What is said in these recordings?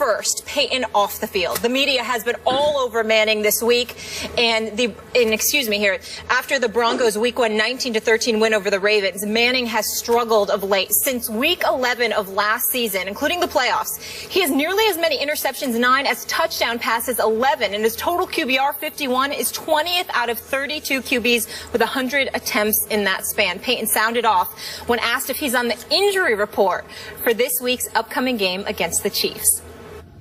First, Peyton off the field. The media has been all over Manning this week, and after the Broncos' Week 1 19-13 win over the Ravens, Manning has struggled of late. Since Week 11 of last season, including the playoffs, he has nearly as many interceptions, 9, as touchdown passes, 11, and his total QBR, 51, is 20th out of 32 QBs with 100 attempts in that span. Peyton sounded off when asked if he's on the injury report for this week's upcoming game against the Chiefs.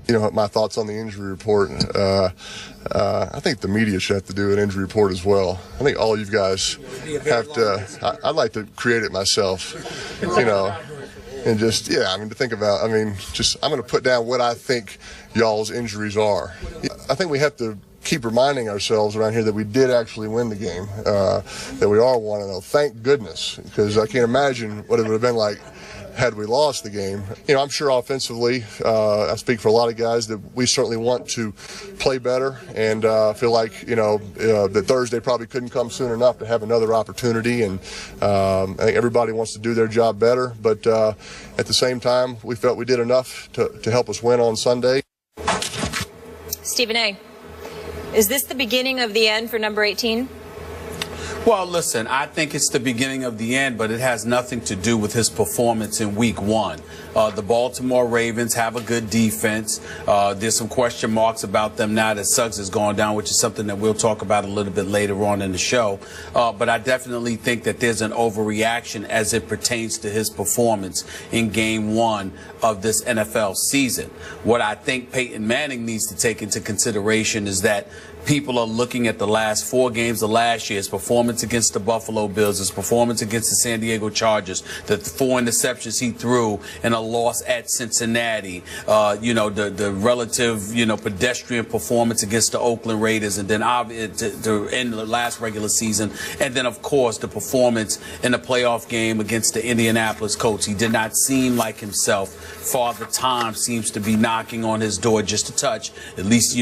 You know, my thoughts on the injury report, I think the media should have to do an injury report as well. I think all you guys have to, I'd like to create it myself, you know, and just, to think about, I'm going to put down what I think y'all's injuries are. I think we have to keep reminding ourselves around here that we did actually win the game, that we are 1-0. Thank goodness, because I can't imagine what it would have been like had we lost the game. You know, I'm sure offensively, I speak for a lot of guys, that we certainly want to play better, and feel like, that Thursday probably couldn't come soon enough to have another opportunity, and I think everybody wants to do their job better, but at the same time, we felt we did enough to help us win on Sunday. Stephen A., is this the beginning of the end for number 18? Well, listen, I think it's the beginning of the end, but it has nothing to do with his performance in Week 1. The Baltimore Ravens have a good defense. There's some question marks about them now that Suggs has gone down, which is something that we'll talk about a little bit later on in the show. But I definitely think that there's an overreaction as it pertains to his performance in Game 1 of this NFL season. What I think Peyton Manning needs to take into consideration is that people are looking at the last 4 games of last year, his performance against the Buffalo Bills, his performance against the San Diego Chargers, the 4 interceptions he threw in a loss at Cincinnati, the relative, pedestrian performance against the Oakland Raiders, and then to end the last regular season, and then, of course, the performance in the playoff game against the Indianapolis Colts. He did not seem like himself. Father Time seems to be knocking on his door just a touch, at least,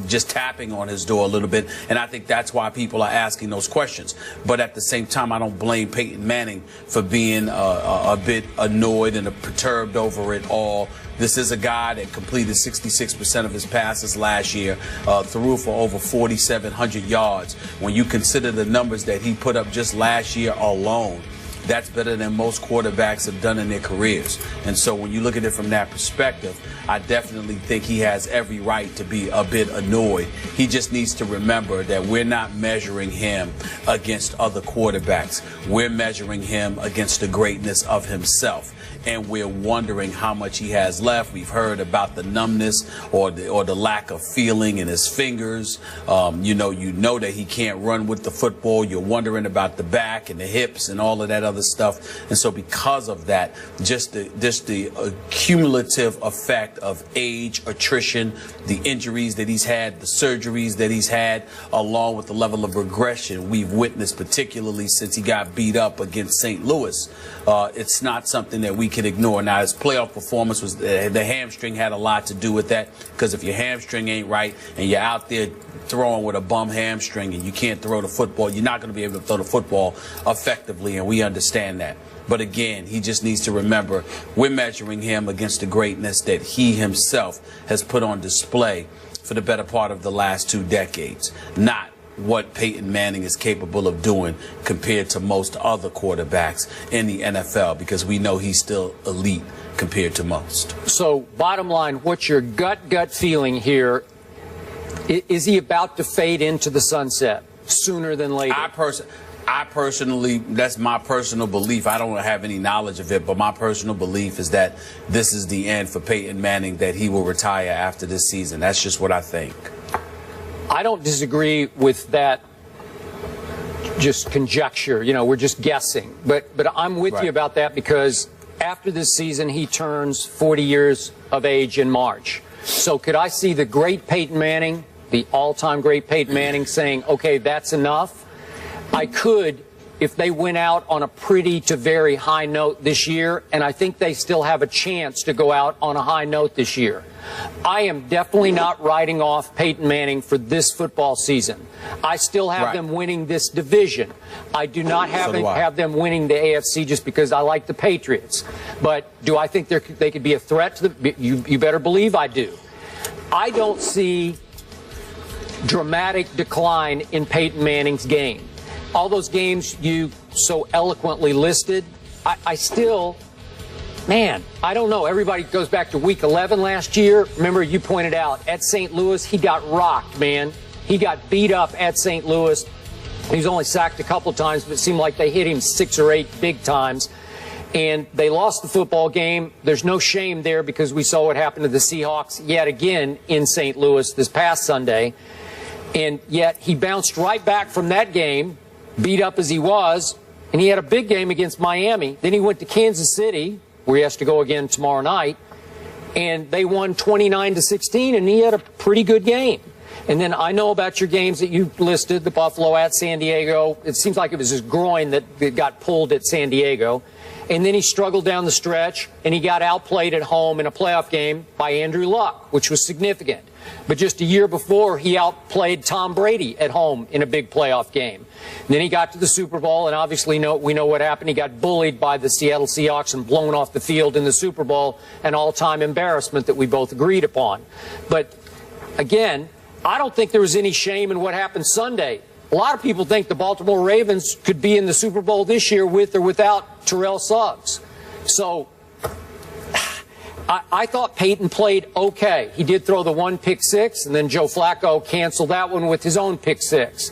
just tapping on his door a little bit, and I think that's why people are asking those questions. But at the same time, I don't blame Peyton Manning for being a bit annoyed and perturbed over it all. This is a guy that completed 66% of his passes last year, threw for over 4,700 yards. When you consider the numbers that he put up just last year alone, that's better than most quarterbacks have done in their careers. And so when you look at it from that perspective, I definitely think he has every right to be a bit annoyed. He just needs to remember that we're not measuring him against other quarterbacks. We're measuring him against the greatness of himself. And we're wondering how much he has left. We've heard about the numbness or the lack of feeling in his fingers. You know that he can't run with the football. You're wondering about the back and the hips and all of that other stuff. And so because of that, just the cumulative effect of age, attrition, the injuries that he's had, the surgeries that he's had, along with the level of regression we've witnessed, particularly since he got beat up against St. Louis, it's not something that we can ignore. Now, his playoff performance was the hamstring had a lot to do with that, because if your hamstring ain't right and you're out there throwing with a bum hamstring and you can't throw the football, you're not going to be able to throw the football effectively, and we understand that. But again, he just needs to remember we're measuring him against the greatness that he himself has put on display for the better part of the last 2 decades, not what Peyton Manning is capable of doing compared to most other quarterbacks in the NFL, because we know he's still elite compared to most. So, bottom line, what's your gut feeling here? Is he about to fade into the sunset sooner than later? I personally, that's my personal belief. I don't have any knowledge of it, but my personal belief is that this is the end for Peyton Manning, that he will retire after this season. That's just what I think. I don't disagree with that, just conjecture. We're just guessing. But I'm with you about that, because after this season, he turns 40 years of age in March. So could I see the great Peyton Manning, the all-time great Peyton Manning, saying, okay, that's enough? I could if they went out on a pretty to very high note this year, and I think they still have a chance to go out on a high note this year. I am definitely not writing off Peyton Manning for this football season. I still have them winning this division. I do not have them winning the AFC just because I like the Patriots. But do I think they could be a threat to the? You better believe I do. I don't see dramatic decline in Peyton Manning's game. All those games you so eloquently listed, I still, man, I don't know. Everybody goes back to week 11 last year. Remember, you pointed out at St. Louis, he got rocked, man. He got beat up at St. Louis. He was only sacked a couple of times, but it seemed like they hit him 6 or 8 big times. And they lost the football game. There's no shame there because we saw what happened to the Seahawks yet again in St. Louis this past Sunday. And yet he bounced right back from that game, beat up as he was, and he had a big game against Miami. Then he went to Kansas City, where he has to go again tomorrow night, and they won 29-16, and he had a pretty good game. And then I know about your games that you listed, the Buffalo at San Diego. It seems like it was his groin that got pulled at San Diego. And then he struggled down the stretch, and he got outplayed at home in a playoff game by Andrew Luck, which was significant. But just a year before, he outplayed Tom Brady at home in a big playoff game. And then he got to the Super Bowl, and obviously we know what happened. He got bullied by the Seattle Seahawks and blown off the field in the Super Bowl, an all-time embarrassment that we both agreed upon. But, again, I don't think there was any shame in what happened Sunday. A lot of people think the Baltimore Ravens could be in the Super Bowl this year with or without Terrell Suggs. So I thought Peyton played okay. He did throw the 1 pick six, and then Joe Flacco canceled that one with his own pick six.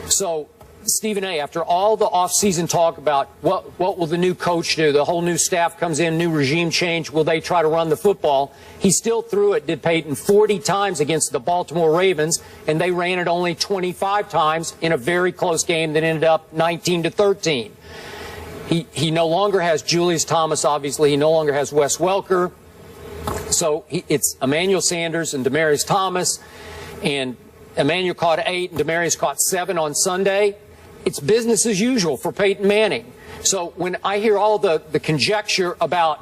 So, Stephen A., after all the offseason talk about what will the new coach do, the whole new staff comes in, new regime change, will they try to run the football? He still threw it, did Peyton, 40 times against the Baltimore Ravens, and they ran it only 25 times in a very close game that ended up 19-13. He no longer has Julius Thomas, obviously. He no longer has Wes Welker. So it's Emmanuel Sanders and Demaryius Thomas, and Emmanuel caught 8 and Demaryius caught 7 on Sunday. It's business as usual for Peyton Manning. So when I hear all the conjecture about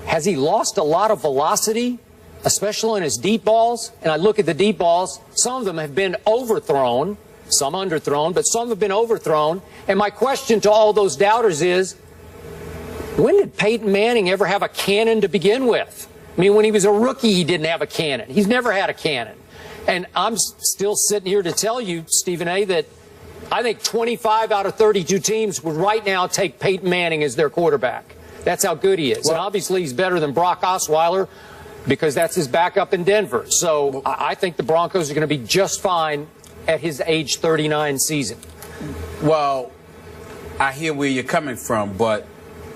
has he lost a lot of velocity, especially in his deep balls, and I look at the deep balls, some of them have been overthrown, some underthrown, but some have been overthrown. And my question to all those doubters is, when did Peyton Manning ever have a cannon to begin with? I mean, when he was a rookie, he didn't have a cannon. He's never had a cannon. And I'm still sitting here to tell you, Stephen A., that I think 25 out of 32 teams would right now take Peyton Manning as their quarterback. That's how good he is. Well, and obviously he's better than Brock Osweiler because that's his backup in Denver. So I think the Broncos are going to be just fine at his age 39 season. Well, I hear where you're coming from, but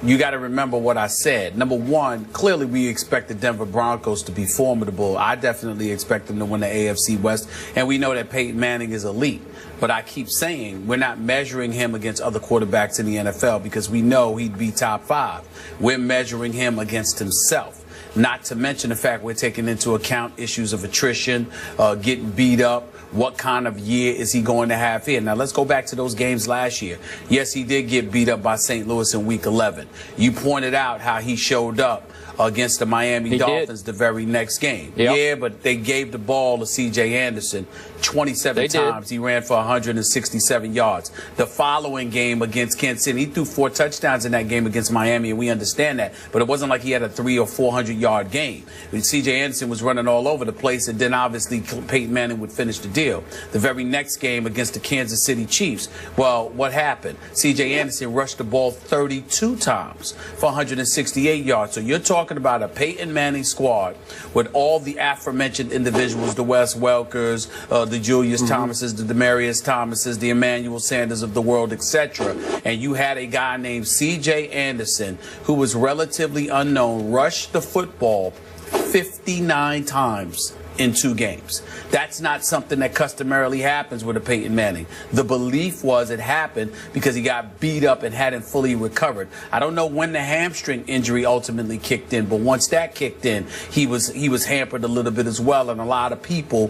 you got to remember what I said. Number one, clearly we expect the Denver Broncos to be formidable. I definitely expect them to win the AFC West, and we know that Peyton Manning is elite. But I keep saying we're not measuring him against other quarterbacks in the NFL because we know he'd be top 5. We're measuring him against himself. Not to mention the fact we're taking into account issues of attrition, getting beat up. What kind of year is he going to have here? Now, let's go back to those games last year. Yes, he did get beat up by St. Louis in Week 11. You pointed out how he showed up against the Miami Dolphins the very next game. Yep. Yeah, but they gave the ball to C.J. Anderson 27 times. He ran for 167 yards. The following game against Kansas City, he threw 4 touchdowns in that game against Miami, and we understand that. But it wasn't like he had a 300 or 400-yard game. C.J. Anderson was running all over the place, and then obviously Peyton Manning would finish the deal. The very next game against the Kansas City Chiefs, well, what happened? C.J. Anderson rushed the ball 32 times for 168 yards. So you're talking about a Peyton Manning squad with all the aforementioned individuals, the Wes Welkers, the Julius Thomases, the Demaryius Thomases, the Emmanuel Sanders of the world, etc. And you had a guy named C.J. Anderson, who was relatively unknown, rush the football 59 times in 2 games. That's not something that customarily happens with a Peyton Manning. The belief was it happened because he got beat up and hadn't fully recovered. I don't know when the hamstring injury ultimately kicked in, but once that kicked in, he was hampered a little bit as well. And a lot of people,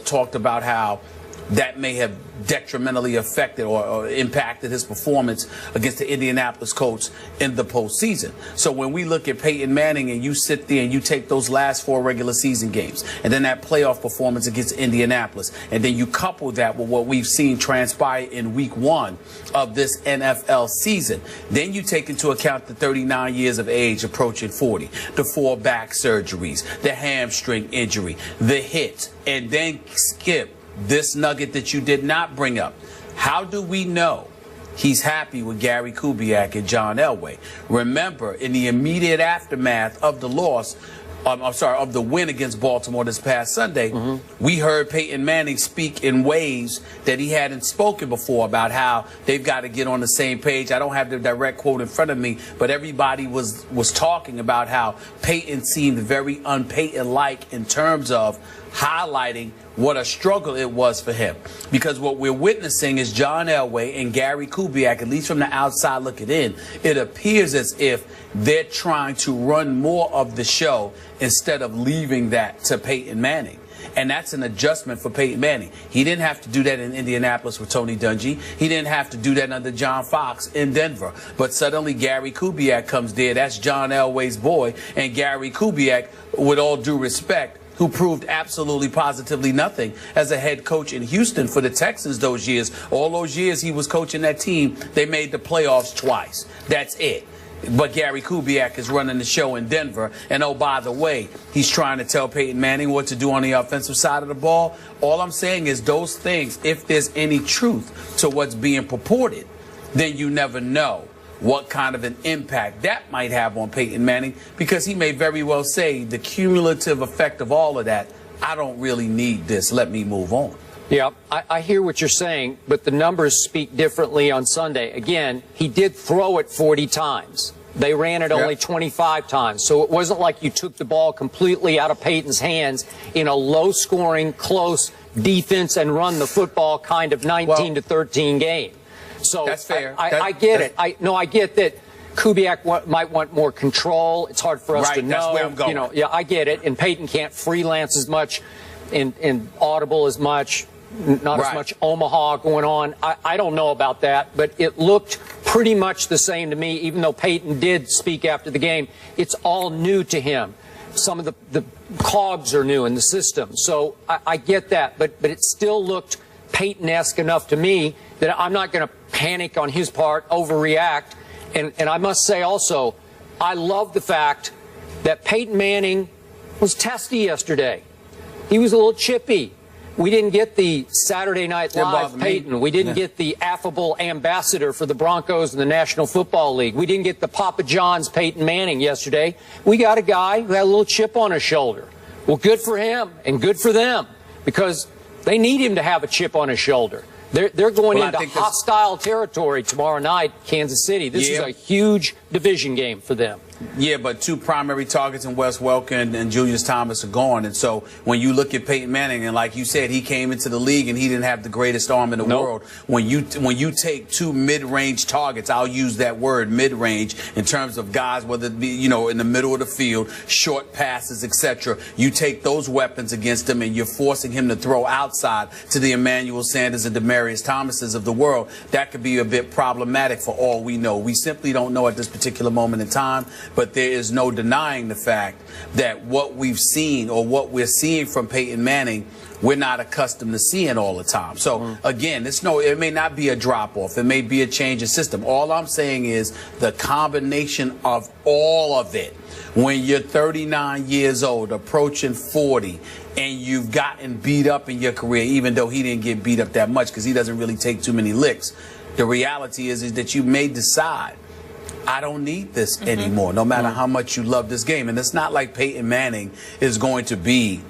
talked about how that may have detrimentally affected or impacted his performance against the Indianapolis Colts in the postseason. So when we look at Peyton Manning and you sit there and you take those last 4 regular season games and then that playoff performance against Indianapolis, and then you couple that with what we've seen transpire in week 1 of this NFL season, then you take into account the 39 years of age approaching 40, the 4 back surgeries, the hamstring injury, the hit, and then skip this nugget that you did not bring up. How do we know he's happy with Gary Kubiak and John Elway? Remember, in the immediate aftermath of the loss, of the win against Baltimore this past Sunday, we heard Peyton Manning speak in ways that he hadn't spoken before about how they've got to get on the same page. I don't have the direct quote in front of me, but everybody was talking about how Peyton seemed very un-Peyton-like in terms of highlighting what a struggle it was for him. Because what we're witnessing is John Elway and Gary Kubiak, at least from the outside looking in, it appears as if they're trying to run more of the show instead of leaving that to Peyton Manning. And that's an adjustment for Peyton Manning. He didn't have to do that in Indianapolis with Tony Dungy. He didn't have to do that under John Fox in Denver. But suddenly Gary Kubiak comes there. That's John Elway's boy. And Gary Kubiak, with all due respect, who proved absolutely positively nothing as a head coach in Houston for the Texans those years. All those years he was coaching that team, they made the playoffs twice. That's it. But Gary Kubiak is running the show in Denver. And oh, by the way, he's trying to tell Peyton Manning what to do on the offensive side of the ball. All I'm saying is those things, if there's any truth to what's being purported, then you never know what kind of an impact that might have on Peyton Manning, because he may very well say the cumulative effect of all of that, I don't really need this, let me move on. Yeah, I hear what you're saying, but the numbers speak differently on Sunday. Again, he did throw it 40 times. They ran it only 25 times. So it wasn't like you took the ball completely out of Peyton's hands in a low-scoring, close defense and run the football kind of 19-13 game. So that's fair. I get it. I get that Kubiak might want more control. It's hard for us to know. That's where I'm going. You know, yeah, I get it. And Peyton can't freelance as much in Audible as much, not as much Omaha going on. I don't know about that, but it looked pretty much the same to me, even though Peyton did speak after the game. It's all new to him. Some of the cogs are new in the system. So I get that, but it still looked Peyton-esque enough to me that I'm not going to panic on his part, overreact. And I must say also, I love the fact that Peyton Manning was testy yesterday. He was a little chippy. We didn't get the Saturday Night Live Peyton. We didn't get the affable ambassador for the Broncos and the National Football League. We didn't get the Papa John's Peyton Manning yesterday. We got a guy who had a little chip on his shoulder. Well, good for him and good for them, because they need him to have a chip on his shoulder. They're going into hostile territory tomorrow night, Kansas City. This is a huge division game for them. Yeah, but 2 primary targets in Wes Welker and Julius Thomas are gone. And so when you look at Peyton Manning, and like you said, he came into the league and he didn't have the greatest arm in the world. When you take 2 mid-range targets, I'll use that word mid-range in terms of guys, whether it be, you know, in the middle of the field, short passes, etc. You take those weapons against him and you're forcing him to throw outside to the Emmanuel Sanders and Demaryius Thomases of the world. That could be a bit problematic for all we know. We simply don't know at this particular moment in time. But there is no denying the fact that what we've seen, or what we're seeing from Peyton Manning, we're not accustomed to seeing all the time. So again, it may not be a drop-off. It may be a change in system. All I'm saying is the combination of all of it. When you're 39 years old, approaching 40, and you've gotten beat up in your career, even though he didn't get beat up that much because he doesn't really take too many licks, the reality is that you may decide, I don't need this anymore, no matter how much you love this game. And it's not like Peyton Manning is going to be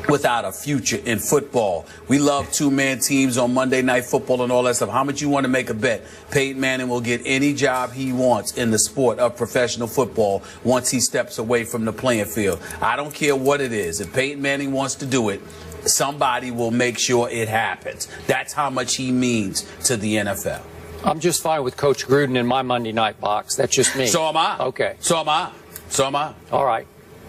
without a future in football. We love 2-man teams on Monday Night Football and all that stuff. How much you want to make a bet? Peyton Manning will get any job he wants in the sport of professional football once he steps away from the playing field. I don't care what it is. If Peyton Manning wants to do it, somebody will make sure it happens. That's how much he means to the NFL. I'm just fine with Coach Gruden in my Monday night box. That's just me. So am I. Okay. So am I. So am I. All right.